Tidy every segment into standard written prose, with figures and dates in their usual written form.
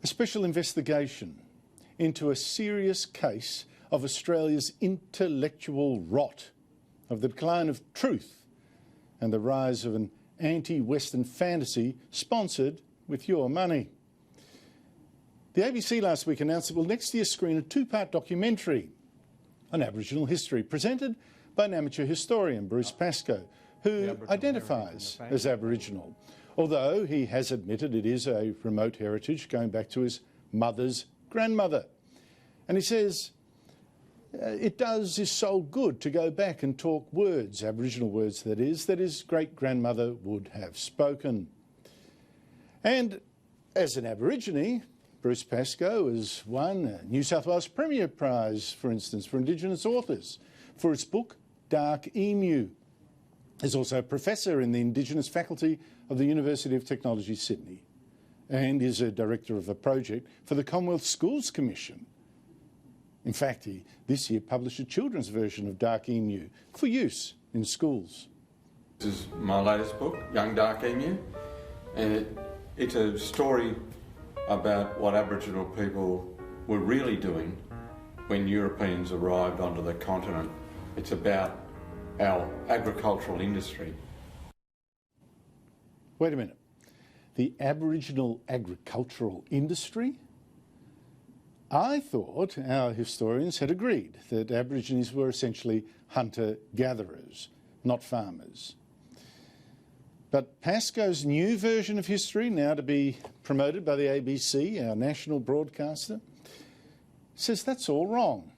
A special investigation into a serious case of Australia's intellectual rot, of the decline of truth and the rise of an anti-Western fantasy sponsored with your money. The ABC last week announced it will next year screen a two-part documentary on Aboriginal history presented by an amateur historian, Bruce Pascoe, who identifies as Aboriginal, although he has admitted it is a remote heritage going back to his mother's grandmother. And he says it does his soul good to go back and talk words, Aboriginal words that his great-grandmother would have spoken. And as an Aborigine, Bruce Pascoe has won a New South Wales Premier Prize, for instance, for Indigenous authors, for his book Dark Emu. He's also a professor in the Indigenous faculty of the University of Technology, Sydney, and is a director of a project for the Commonwealth Schools Commission. In fact, he this year published a children's version of Dark Emu for use in schools. This is my latest book, Young Dark Emu, and it's a story about what Aboriginal people were really doing when Europeans arrived onto the continent. It's about our agricultural industry. Wait a minute. The Aboriginal agricultural industry? I thought our historians had agreed that Aborigines were essentially hunter-gatherers, not farmers. But Pascoe's new version of history, now to be promoted by the ABC, our national broadcaster, says that's all wrong.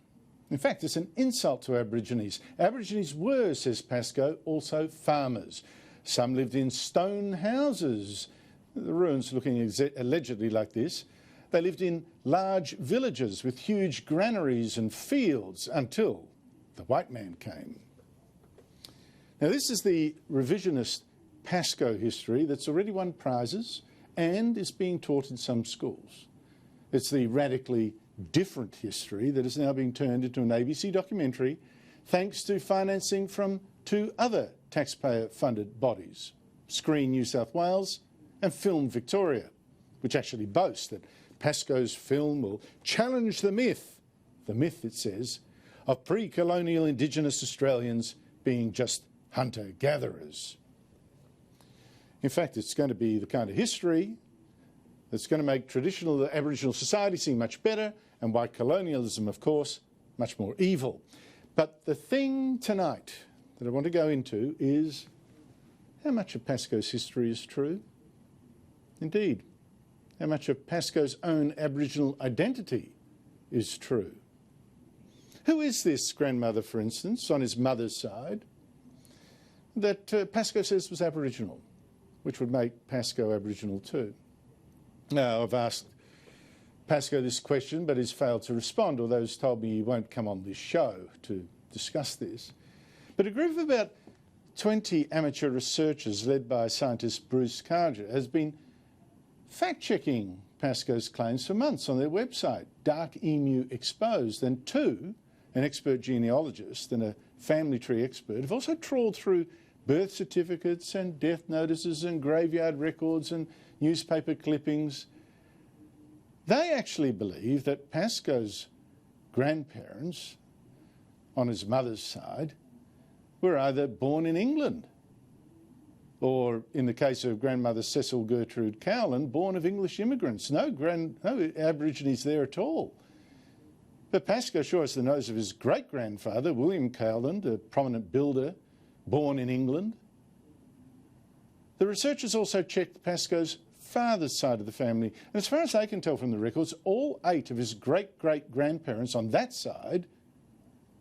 In fact, it's an insult to Aborigines. Aborigines were, says Pascoe, also farmers. Some lived in stone houses, the ruins looking allegedly like this. They lived in large villages with huge granaries and fields until the white man came. Now, this is the revisionist Pascoe history that's already won prizes and is being taught in some schools. It's the radically different history that is now being turned into an ABC documentary thanks to financing from two other taxpayer-funded bodies, Screen New South Wales and Film Victoria, which actually boast that Pascoe's film will challenge the myth, it says, of pre-colonial Indigenous Australians being just hunter-gatherers. In fact, it's going to be the kind of history that's going to make traditional Aboriginal society seem much better and white colonialism, of course, much more evil. But the thing tonight that I want to go into is how much of Pascoe's history is true? Indeed, how much of Pascoe's own Aboriginal identity is true? Who is this grandmother, for instance, on his mother's side, that Pascoe says was Aboriginal, which would make Pascoe Aboriginal too? Now, I've asked Pascoe this question, but he's failed to respond, although he's told me he won't come on this show to discuss this. But a group of about 20 amateur researchers led by scientist Bruce Carger has been fact-checking Pascoe's claims for months on their website, Dark Emu Exposed, and two, an expert genealogist and a family tree expert, have also trawled through birth certificates and death notices and graveyard records and newspaper clippings. They actually believe that Pascoe's grandparents, on his mother's side, were either born in England or, in the case of grandmother Cecil Gertrude Cowland, born of English immigrants. No Aborigines there at all. But Pascoe sure has the nose of his great-grandfather, William Cowland, a prominent builder, born in England. The researchers also checked Pascoe's father's side of the family, and as far as they can tell from the records, all 8 of his great-great-grandparents on that side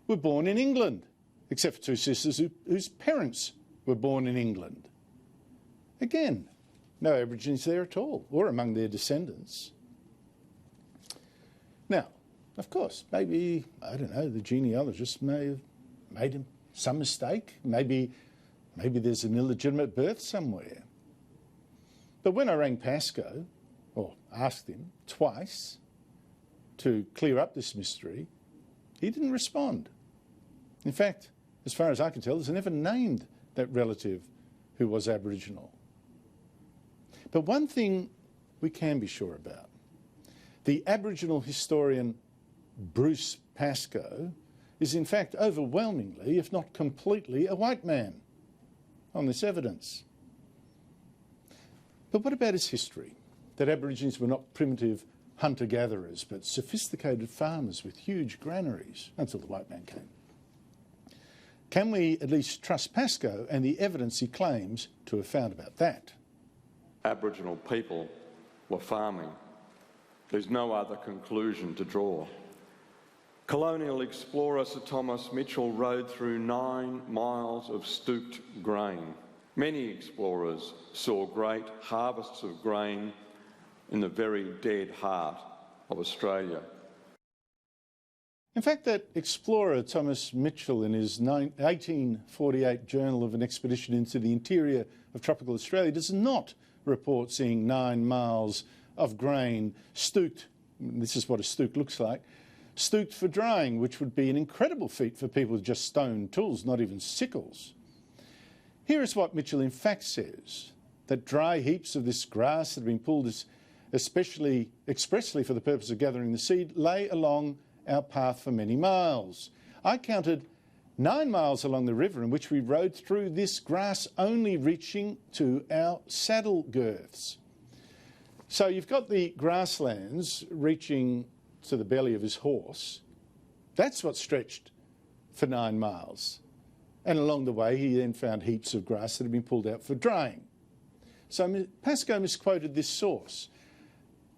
were born in England, except for 2 sisters whose parents were born in England. Again, no Aborigines there at all, or among their descendants. Now, of course, maybe, I don't know, the genealogist may have made some mistake. Maybe there's an illegitimate birth somewhere. But when I rang Pascoe, or asked him twice to clear up this mystery, he didn't respond. In fact, as far as I can tell, he's never named that relative who was Aboriginal. But one thing we can be sure about The Aboriginal historian Bruce Pascoe is in fact overwhelmingly, if not completely, a white man on this evidence. But what about his history? That Aborigines were not primitive hunter-gatherers, but sophisticated farmers with huge granaries until the white man came. Can we at least trust Pascoe and the evidence he claims to have found about that? Aboriginal people were farming. There's no other conclusion to draw. Colonial explorer Sir Thomas Mitchell rode through 9 miles of stooked grain. Many explorers saw great harvests of grain in the very dead heart of Australia. In fact, that explorer Thomas Mitchell, in his 1848 Journal of an Expedition into the Interior of Tropical Australia, does not report seeing 9 miles of grain stooked, this is what a stook looks like, stooked for drying, which would be an incredible feat for people with just stone tools, not even sickles. Here is what Mitchell in fact says, that dry heaps of this grass that have been pulled expressly for the purpose of gathering the seed lay along our path for many miles. I counted 9 miles along the river in which we rode through this grass only reaching to our saddle girths. So you've got the grasslands reaching to the belly of his horse. That's what stretched for 9 miles. And along the way, he then found heaps of grass that had been pulled out for drying. So Pascoe misquoted this source.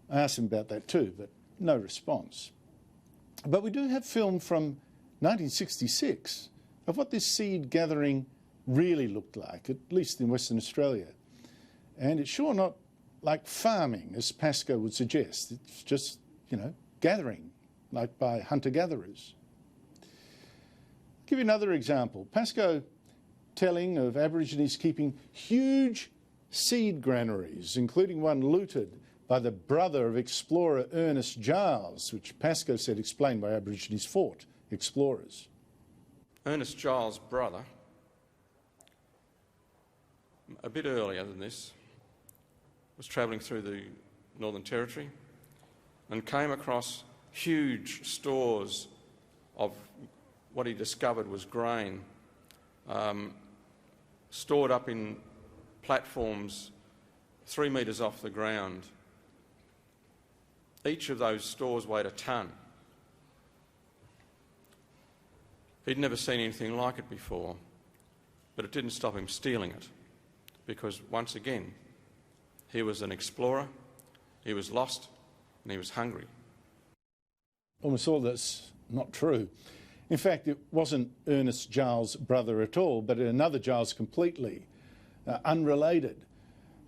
I asked him about that too, but no response. But we do have film from 1966 of what this seed gathering really looked like, at least in Western Australia. And it's sure not like farming, as Pascoe would suggest. It's just, gathering, like by hunter-gatherers. I'll give you another example. Pascoe telling of Aborigines keeping huge seed granaries, including one looted by the brother of explorer Ernest Giles, which Pascoe said explained why Aborigines fought explorers. Ernest Giles' brother, a bit earlier than this, was travelling through the Northern Territory and came across huge stores of what he discovered was grain, stored up in platforms 3 metres off the ground. Each of those stores weighed a tonne. He'd never seen anything like it before, but it didn't stop him stealing it, because once again, he was an explorer, he was lost, and he was hungry. Almost all that's not true. In fact, it wasn't Ernest Giles' brother at all, but another Giles completely, unrelated,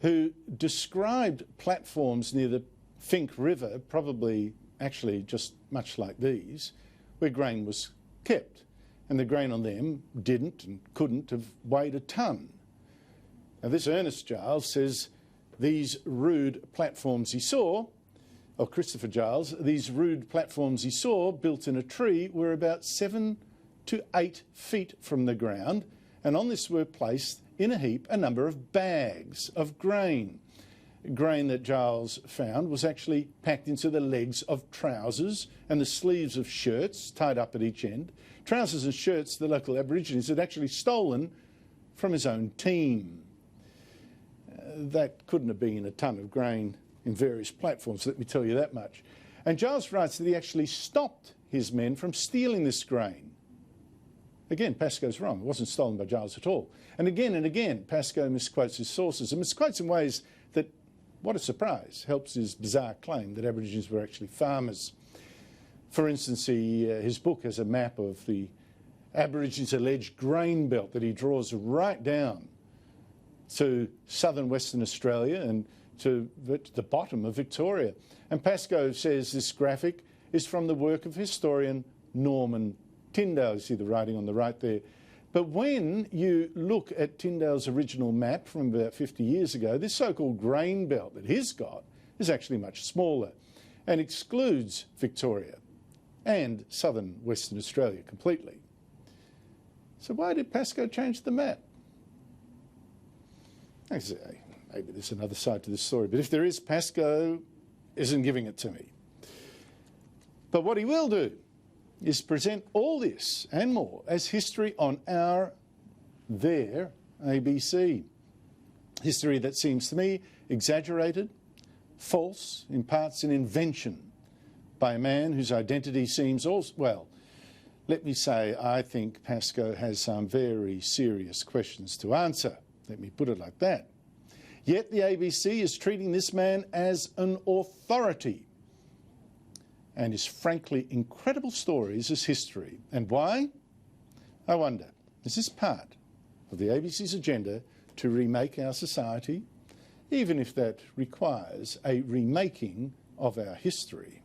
who described platforms near the Finke River, probably actually just much like these, where grain was kept. And the grain on them didn't and couldn't have weighed a tonne. Now this Ernest Giles says these rude platforms he saw, or Christopher Giles, these rude platforms he saw built in a tree were about 7 to 8 feet from the ground, and on this were placed in a heap a number of bags of grain. Grain that Giles found was actually packed into the legs of trousers and the sleeves of shirts tied up at each end. Trousers and shirts the local Aborigines had actually stolen from his own team. That couldn't have been a tonne of grain in various platforms, let me tell you that much. And Giles writes that he actually stopped his men from stealing this grain. Again, Pascoe's wrong. It wasn't stolen by Giles at all. And again, Pascoe misquotes his sources and misquotes in ways that, what a surprise, helps his bizarre claim that Aborigines were actually farmers. For instance, his book has a map of the Aborigines' alleged grain belt that he draws right down to southern Western Australia and to the bottom of Victoria. And Pascoe says this graphic is from the work of historian Norman Tyndale. You see the writing on the right there. But when you look at Tyndale's original map from about 50 years ago, this so-called grain belt that he's got is actually much smaller and excludes Victoria and southern Western Australia completely. So why did Pascoe change the map? I say, maybe there's another side to this story, but if there is, Pascoe isn't giving it to me. But what he will do is present all this and more as history on their ABC. History that seems to me exaggerated, false, in parts an invention by a man whose identity seems also, well, let me say, I think Pascoe has some very serious questions to answer. Let me put it like that. Yet the ABC is treating this man as an authority, and his frankly incredible stories as history. And why? I wonder. Is this part of the ABC's agenda to remake our society, even if that requires a remaking of our history?